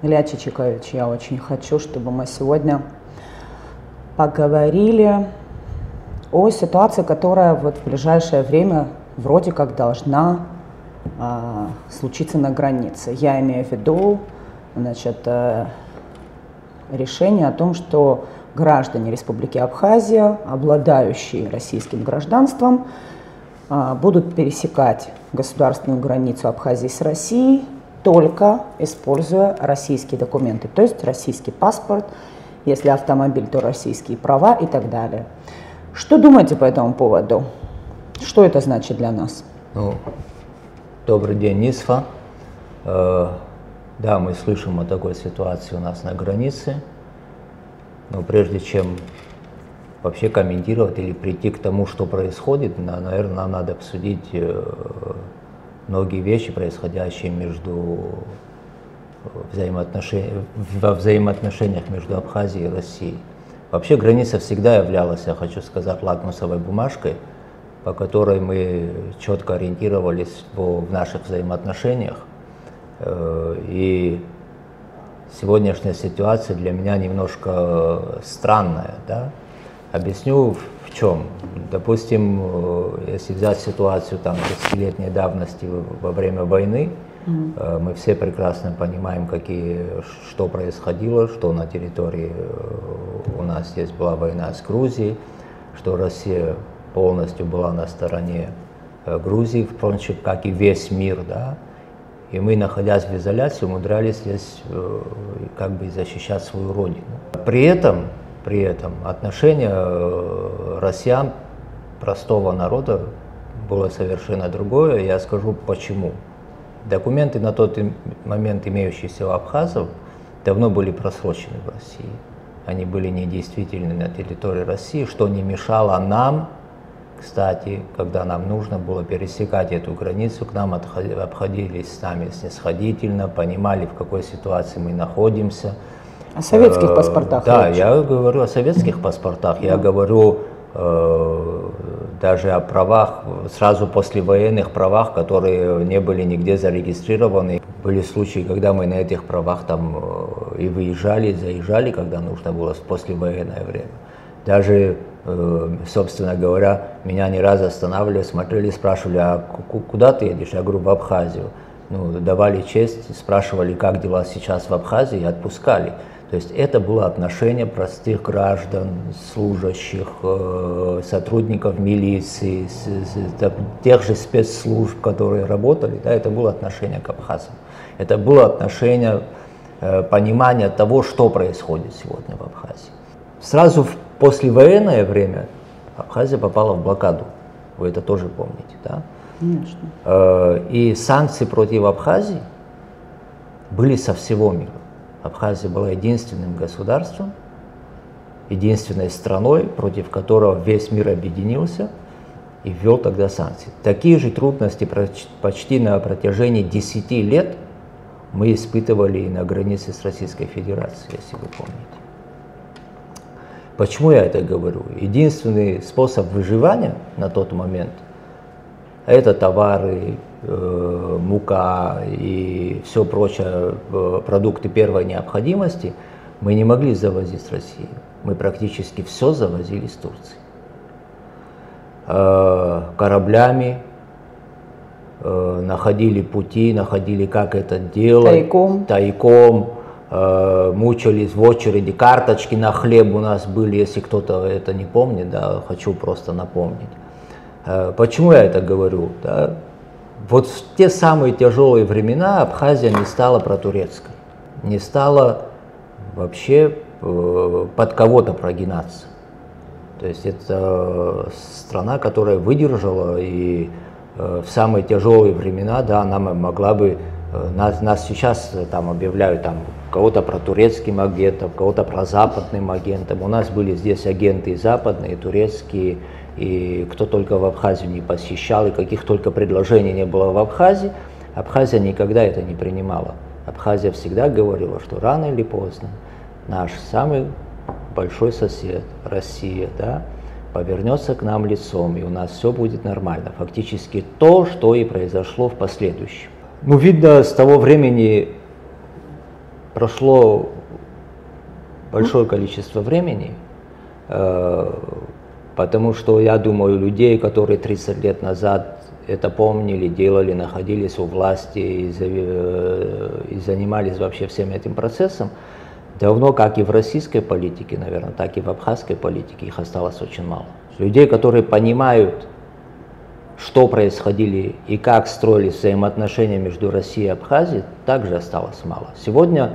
Илья Чичикович, я очень хочу, чтобы мы сегодня поговорили о ситуации, которая вот в ближайшее время вроде как должна случиться на границе. Я имею в виду, значит, решение о том, что граждане Республики Абхазия, обладающие российским гражданством, будут пересекать государственную границу Абхазии с Россией, только используя российские документы, то есть российский паспорт, если автомобиль, то российские права и так далее. Что думаете по этому поводу? Что это значит для нас? Ну, добрый день, Нисфа. Да, мы слышим о такой ситуации у нас на границе, но прежде чем вообще комментировать или прийти к тому, что происходит, наверное, нам надо обсудить многие вещи, происходящие во взаимоотношениях между Абхазией и Россией. Вообще граница всегда являлась, я хочу сказать, лакмусовой бумажкой, по которой мы четко ориентировались в наших взаимоотношениях. И сегодняшняя ситуация для меня немножко странная. Да? Объясню в чем. Допустим, если взять ситуацию 30-летней давности во время войны, мы все прекрасно понимаем, что происходило, что на территории у нас здесь была война с Грузией, что Россия полностью была на стороне Грузии, впрочем, как и весь мир, да, и мы, находясь в изоляции, умудрялись здесь как бы защищать свою родину. При этом отношение россиян, простого народа, было совершенно другое. Я скажу почему. Документы на тот момент, имеющиеся у абхазов, давно были просрочены в России. Они были недействительны на территории России, что не мешало нам, кстати, когда нам нужно было пересекать эту границу, к нам обходились с нами снисходительно, понимали, в какой ситуации мы находимся. О советских паспортах? Да, я говорю о советских паспортах, я говорю даже о правах, сразу послевоенных правах, которые не были нигде зарегистрированы. Были случаи, когда мы на этих правах и выезжали, и заезжали, когда нужно было в послевоенное время. Даже, собственно говоря, меня не раз останавливали, смотрели, спрашивали, а куда ты едешь? Я говорю, в Абхазию. Ну, давали честь, спрашивали, как дела сейчас в Абхазии, и отпускали. То есть это было отношение простых граждан, служащих, сотрудников милиции, тех же спецслужб, которые работали, да, это было отношение к абхазам. Это было отношение, понимание того, что происходит сегодня в Абхазии. Сразу в послевоенное время Абхазия попала в блокаду, вы это тоже помните, да? Конечно. И санкции против Абхазии были со всего мира. Абхазия была единственным государством, единственной страной, против которого весь мир объединился и ввел тогда санкции. Такие же трудности почти на протяжении 10 лет мы испытывали и на границе с Российской Федерацией, если вы помните. Почему я это говорю? Единственный способ выживания на тот момент – это товары, мука и все прочее, продукты первой необходимости, мы не могли завозить с России. Мы практически все завозили с Турции. Кораблями находили пути, находили, как это делать. Тайком. Мучились в очереди. Карточки на хлеб у нас были, если кто-то это не помнит, да, хочу просто напомнить. Почему я это говорю? Да? Вот в те самые тяжелые времена Абхазия не стала протурецкой, не стала вообще под кого-то прогинаться. То есть это страна, которая выдержала и в самые тяжелые времена, да, она могла бы, нас сейчас там объявляют кого-то протурецким агентом, кого-то прозападным агентом. У нас были здесь агенты и западные, и турецкие, и кто только в Абхазию не посещал, и каких только предложений не было в Абхазии, Абхазия никогда это не принимала. Абхазия всегда говорила, что рано или поздно наш самый большой сосед, Россия, да, повернется к нам лицом, и у нас все будет нормально. Фактически то, что и произошло в последующем. Ну, видно, с того времени прошло большое количество времени, потому что я думаю, людей, которые 30 лет назад это помнили, делали, находились у власти и занимались вообще всем этим процессом, давно, как и в российской политике, наверное, так и в абхазской политике, их осталось очень мало. Людей, которые понимают, что происходили и как строились взаимоотношения между Россией и Абхазией, также осталось мало. Сегодня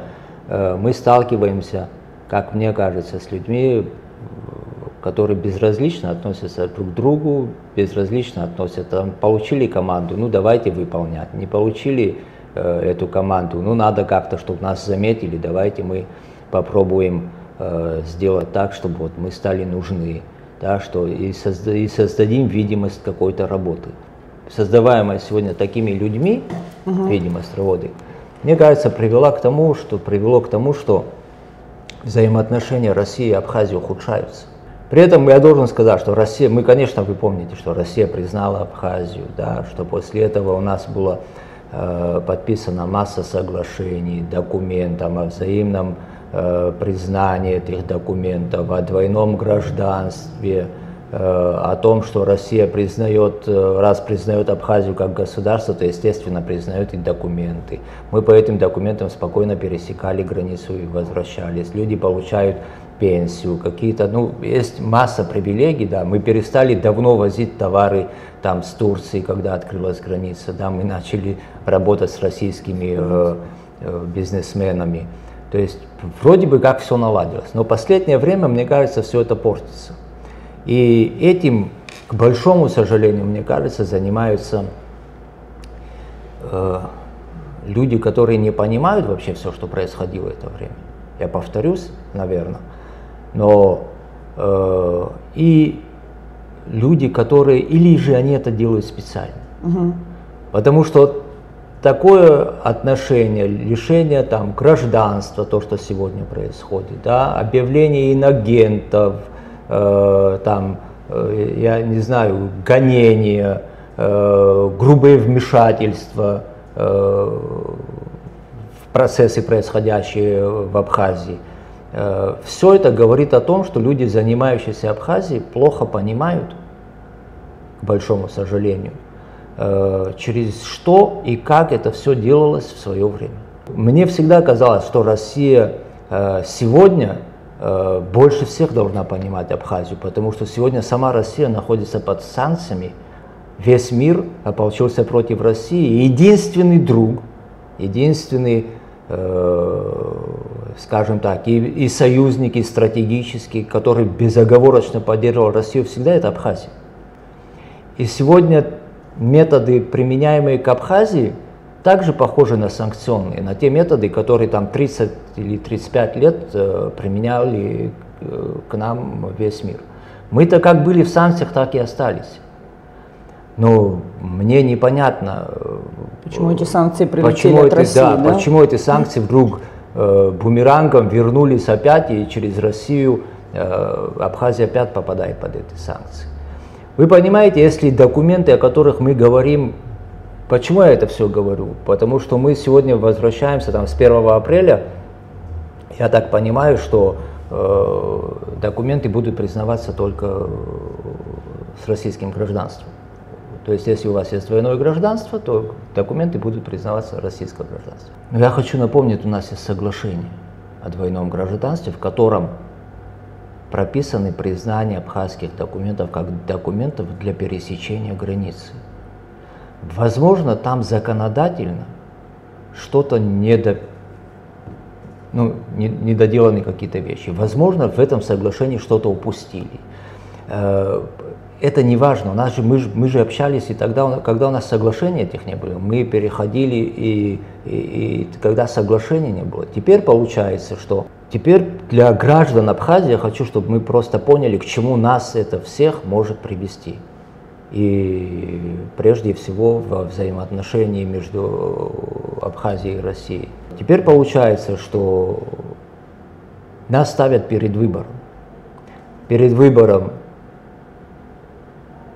мы сталкиваемся, как мне кажется, с людьми, которые безразлично относятся друг к другу, безразлично относятся, там, получили команду, ну давайте выполнять, не получили эту команду, ну надо как-то, чтобы нас заметили, давайте мы попробуем сделать так, чтобы вот мы стали нужны, да, что и создадим видимость какой-то работы. Создаваемая сегодня такими людьми, видимость работы, мне кажется, привело к тому, что взаимоотношения России и Абхазии ухудшаются. При этом я должен сказать, что Россия, конечно, вы помните, что Россия признала Абхазию, да, что после этого у нас была подписана масса соглашений, документов о взаимном признании этих документов, о двойном гражданстве, о том, что Россия признает, раз признает Абхазию как государство, то, естественно, признает и документы. Мы по этим документам спокойно пересекали границу и возвращались. Люди получают пенсию, какие-то, ну, есть масса привилегий, да, мы перестали давно возить товары там с Турции, когда открылась граница, да, мы начали работать с российскими бизнесменами, то есть вроде бы как все наладилось, но в последнее время, мне кажется, все это портится, и этим, к большому сожалению, мне кажется, занимаются люди, которые не понимают вообще все, что происходило в это время. Я повторюсь, наверное. Но и люди, которые, или же они это делают специально. Потому что такое отношение, лишение там гражданства, то, что сегодня происходит, да, объявление инагентов, там, я не знаю, гонения, грубые вмешательства в процессы, происходящие в Абхазии. Все это говорит о том, что люди, занимающиеся Абхазией, плохо понимают, к большому сожалению, через что и как это все делалось в свое время. Мне всегда казалось, что Россия сегодня больше всех должна понимать Абхазию, потому что сегодня сама Россия находится под санкциями, весь мир ополчился против России, и единственный друг, единственный, скажем так, и союзники стратегические, который безоговорочно поддерживал Россию, всегда это Абхазия. И сегодня методы, применяемые к Абхазии, также похожи на санкционные, на те методы, которые там 30 или 35 лет применяли к нам весь мир. Мы-то как были в санкциях, так и остались. Но мне непонятно, почему эти санкции прилетели от России, да? Почему эти санкции вдруг бумерангом вернулись опять, и через Россию Абхазия опять попадает под эти санкции. Вы понимаете, если документы, о которых мы говорим, почему я это все говорю? Потому что мы сегодня возвращаемся там, с 1 апреля, я так понимаю, что документы будут признаваться только с российским гражданством. То есть, если у вас есть двойное гражданство, то документы будут признаваться российское гражданство. Но я хочу напомнить, у нас есть соглашение о двойном гражданстве, в котором прописаны признание абхазских документов как документов для пересечения границы. Возможно, там законодательно что-то недоделаны какие-то вещи. Возможно, в этом соглашении что-то упустили. Это не важно. Мы же общались, и тогда, когда у нас соглашения этих не было, мы переходили, и когда соглашения не было. Теперь получается, что теперь для граждан Абхазии я хочу, чтобы мы просто поняли, к чему нас это всех может привести. И прежде всего во взаимоотношении между Абхазией и Россией. Теперь получается, что нас ставят перед выбором. Перед выбором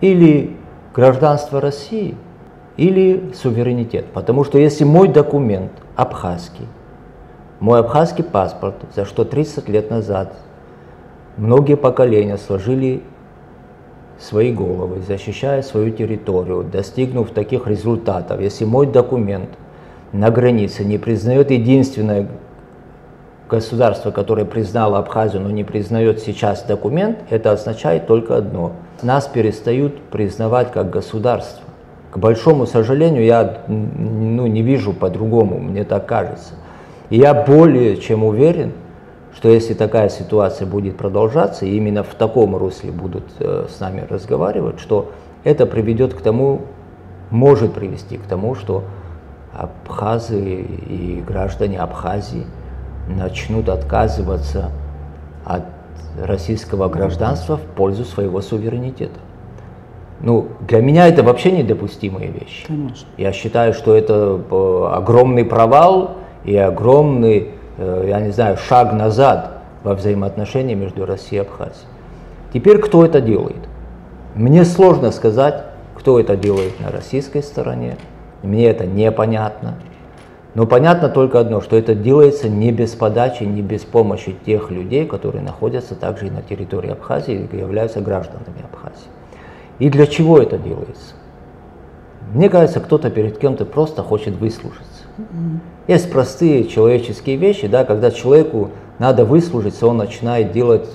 или гражданство России, или суверенитет. Потому что если мой документ абхазский, Мой абхазский паспорт, за что 30 лет назад многие поколения сложили свои головы, защищая свою территорию, достигнув таких результатов. Если мой документ на границе не признает единственное государство, которое признало Абхазию, но не признает сейчас документ, это означает только одно. Нас перестают признавать как государство. К большому сожалению, я не вижу по-другому, мне так кажется. И я более чем уверен, что если такая ситуация будет продолжаться, и именно в таком русле будут с нами разговаривать, что это приведет к тому, может привести к тому, что абхазы и граждане Абхазии начнут отказываться от российского гражданства в пользу своего суверенитета. Для меня это вообще недопустимые вещи. Конечно. Я считаю, что это огромный провал и огромный, я не знаю, шаг назад во взаимоотношениях между Россией и Абхазией. Теперь кто это делает? Мне сложно сказать, кто это делает на российской стороне. Мне это непонятно. Но понятно только одно, что это делается не без подачи, не без помощи тех людей, которые находятся также и на территории Абхазии и являются гражданами Абхазии. И для чего это делается? Мне кажется, кто-то перед кем-то просто хочет выслужиться. Есть простые человеческие вещи, да, когда человеку надо выслужиться, он начинает делать,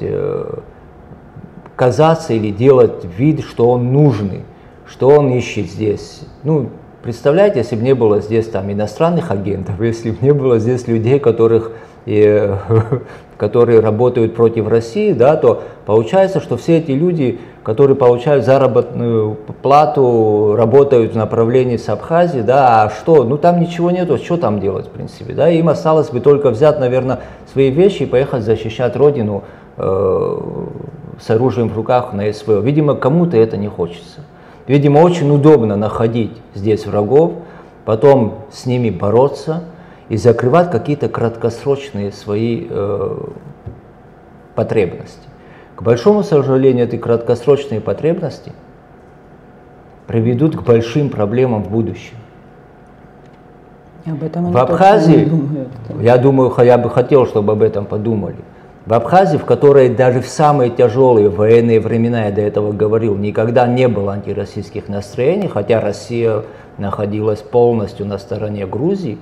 казаться или делать вид, что он нужный, что он ищет здесь. Представляете, если бы не было здесь иностранных агентов, если бы не было здесь людей, которые работают против России, да, то получается, что все эти люди, которые получают заработную плату, работают в направлении с Абхазией, да, а что, там ничего нету, что там делать, в принципе, да, им осталось бы только взять, наверное, свои вещи и поехать защищать родину с оружием в руках на СВО. Видимо, кому-то это не хочется. Видимо, очень удобно находить здесь врагов, потом с ними бороться и закрывать какие-то краткосрочные свои потребности. К большому сожалению, эти краткосрочные потребности приведут к большим проблемам в будущем. Об этом в Абхазии, я думаю, я бы хотел, чтобы об этом подумали. В Абхазии, в которой даже в самые тяжелые военные времена, я до этого говорил, никогда не было антироссийских настроений, хотя Россия находилась полностью на стороне Грузии,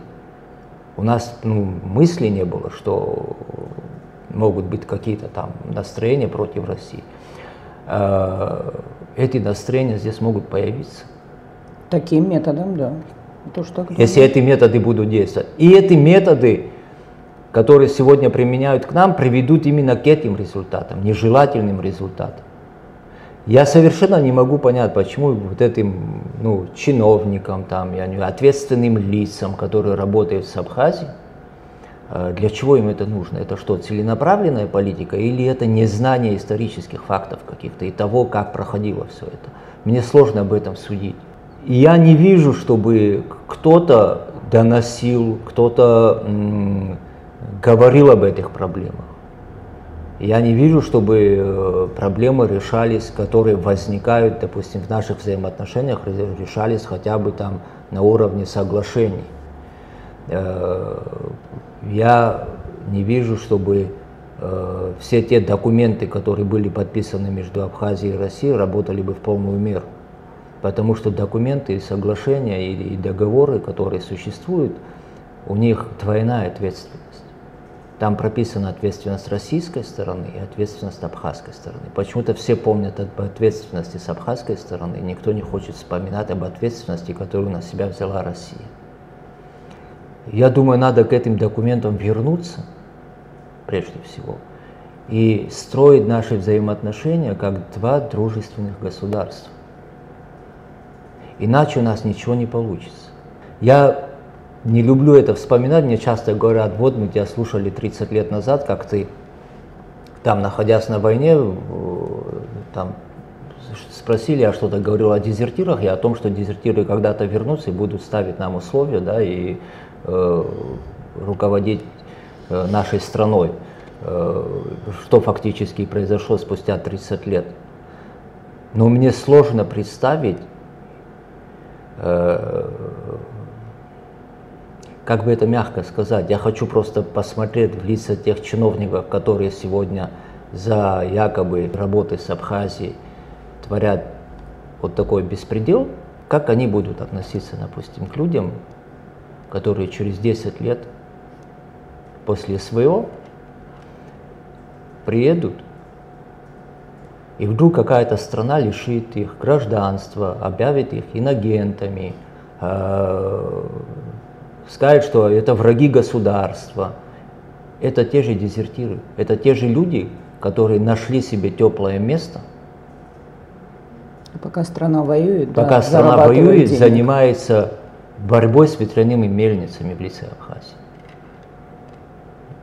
у нас мысли не было, что могут быть какие-то там настроения против России. Эти настроения здесь могут появиться. Таким методом, да. То, что если эти методы будут действовать. И эти методы, которые сегодня применяют к нам, приведут именно к этим результатам, нежелательным результатам. Я совершенно не могу понять, почему вот этим чиновникам, ответственным лицам, которые работают с Абхазией, для чего им это нужно? Это что, целенаправленная политика или это незнание исторических фактов каких-то и того, как проходило все это? Мне сложно об этом судить. И я не вижу, чтобы кто-то доносил, кто-то говорил об этих проблемах. Я не вижу, чтобы проблемы решались, которые возникают, допустим, в наших взаимоотношениях, решались хотя бы на уровне соглашений. Я не вижу, чтобы все те документы, которые были подписаны между Абхазией и Россией, работали бы в полную меру. Потому что документы и соглашения и договоры, которые существуют, у них двойная ответственность. Там прописана ответственность российской стороны и ответственность абхазской стороны. Почему-то все помнят об ответственности с абхазской стороны, никто не хочет вспоминать об ответственности, которую на себя взяла Россия. Я думаю, надо к этим документам вернуться, прежде всего, и строить наши взаимоотношения как два дружественных государства. Иначе у нас ничего не получится. Я не люблю это вспоминать, мне часто говорят, вот мы тебя слушали 30 лет назад, как ты, находясь на войне, спросили, я что-то говорил о дезертирах, и о том, что дезертиры когда-то вернутся и будут ставить нам условия, да, и руководить нашей страной, что фактически и произошло спустя 30 лет. Но мне сложно представить как бы это мягко сказать, я хочу просто посмотреть в лица тех чиновников, которые сегодня за якобы работой с Абхазией творят вот такой беспредел, как они будут относиться, допустим, к людям, которые через 10 лет после СВО приедут, и вдруг какая-то страна лишит их гражданства, объявит их инагентами, скажет, что это враги государства. Это те же дезертиры, это те же люди, которые нашли себе теплое место. Пока страна воюет, пока страна воюет, занимается борьбой с ветряными мельницами в лице Абхазии.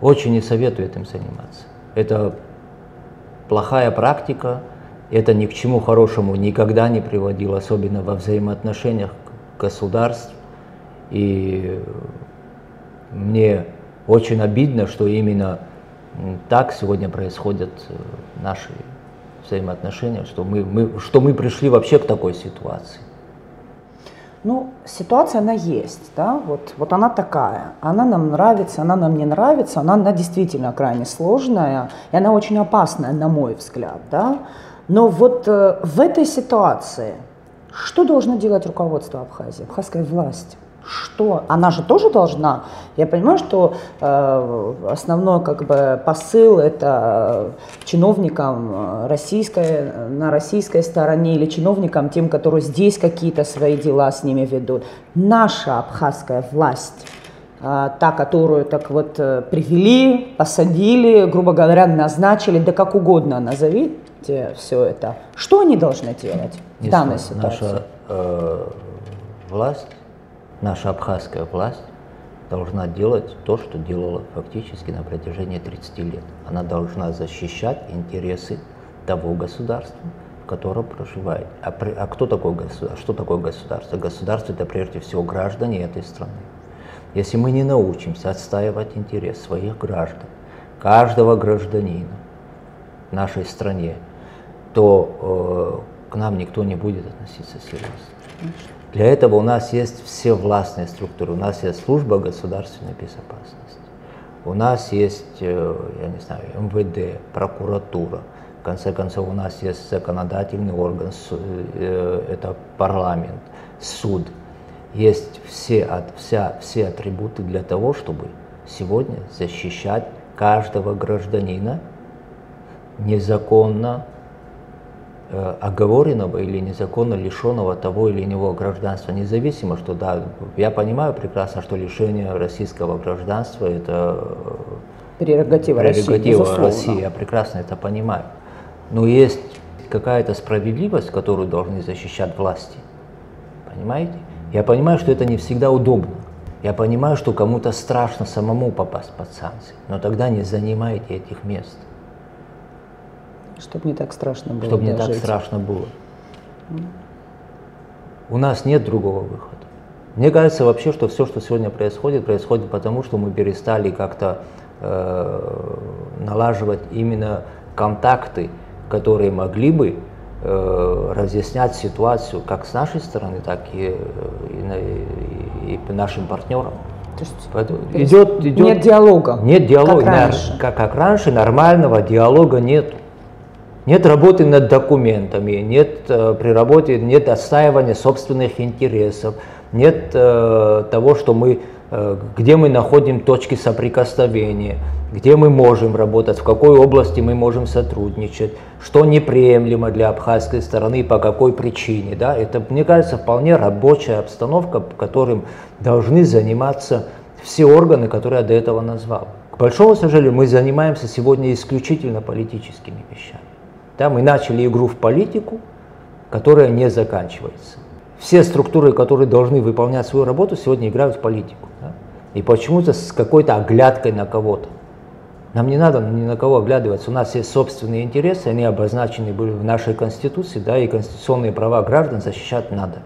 Очень не советую этим заниматься. Это плохая практика, это ни к чему хорошему никогда не приводило, особенно во взаимоотношениях государств. И мне очень обидно, что именно так сегодня происходят наши взаимоотношения, что мы пришли вообще к такой ситуации. Ну, ситуация, она есть, да, вот она такая, она нам нравится, она нам не нравится, она действительно крайне сложная, и она очень опасная, на мой взгляд, да, но вот в этой ситуации что должно делать руководство Абхазии, абхазская власть? Что? Она же тоже должна. Я понимаю, что основной как бы посыл это чиновникам на российской стороне или чиновникам тем, которые здесь какие-то свои дела с ними ведут. Наша абхазская власть, та, которую так вот привели, посадили, грубо говоря, назначили, да как угодно назовите все это. Что они должны делать в данной ситуации? Наша власть, наша абхазская власть должна делать то, что делала фактически на протяжении 30 лет. Она должна защищать интересы того государства, в котором проживает. А кто такое государство? Что такое государство? Государство – это прежде всего граждане этой страны. Если мы не научимся отстаивать интерес своих граждан, каждого гражданина в нашей стране, то к нам никто не будет относиться серьезно. Для этого у нас есть все властные структуры. У нас есть служба государственной безопасности. У нас есть, я не знаю, МВД, прокуратура. В конце концов, у нас есть законодательный орган, это парламент, суд. Есть все атрибуты для того, чтобы сегодня защищать каждого гражданина незаконно оговоренного или незаконно лишенного того или иного гражданства, независимо, что да, я понимаю прекрасно, что лишение российского гражданства это прерогатива России, я прекрасно это понимаю. Но есть какая-то справедливость, которую должны защищать власти, понимаете? Я понимаю, что это не всегда удобно, я понимаю, что кому-то страшно самому попасть под санкции, но тогда не занимайте этих мест. Чтобы не так страшно было. Чтобы не так страшно было. У нас нет другого выхода. Мне кажется вообще, что все, что сегодня происходит потому, что мы перестали как-то налаживать именно контакты, которые могли бы разъяснять ситуацию как с нашей стороны, так и нашим партнерам. Нет диалога. Нет диалога. Как раньше нормального диалога нет. Нет работы над документами, нет при работе нет отстаивания собственных интересов, нет того, что где мы находим точки соприкосновения, где мы можем работать, в какой области мы можем сотрудничать, что неприемлемо для абхазской стороны и по какой причине. Да? Это, мне кажется, вполне рабочая обстановка, которым должны заниматься все органы, которые я до этого назвал. К большому сожалению, мы занимаемся сегодня исключительно политическими вещами. Да, мы начали игру в политику, которая не заканчивается. Все структуры, которые должны выполнять свою работу, сегодня играют в политику. Да? И почему-то с какой-то оглядкой на кого-то. Нам не надо ни на кого оглядываться. У нас есть собственные интересы, они обозначены были в нашей Конституции, да, и конституционные права граждан защищать надо.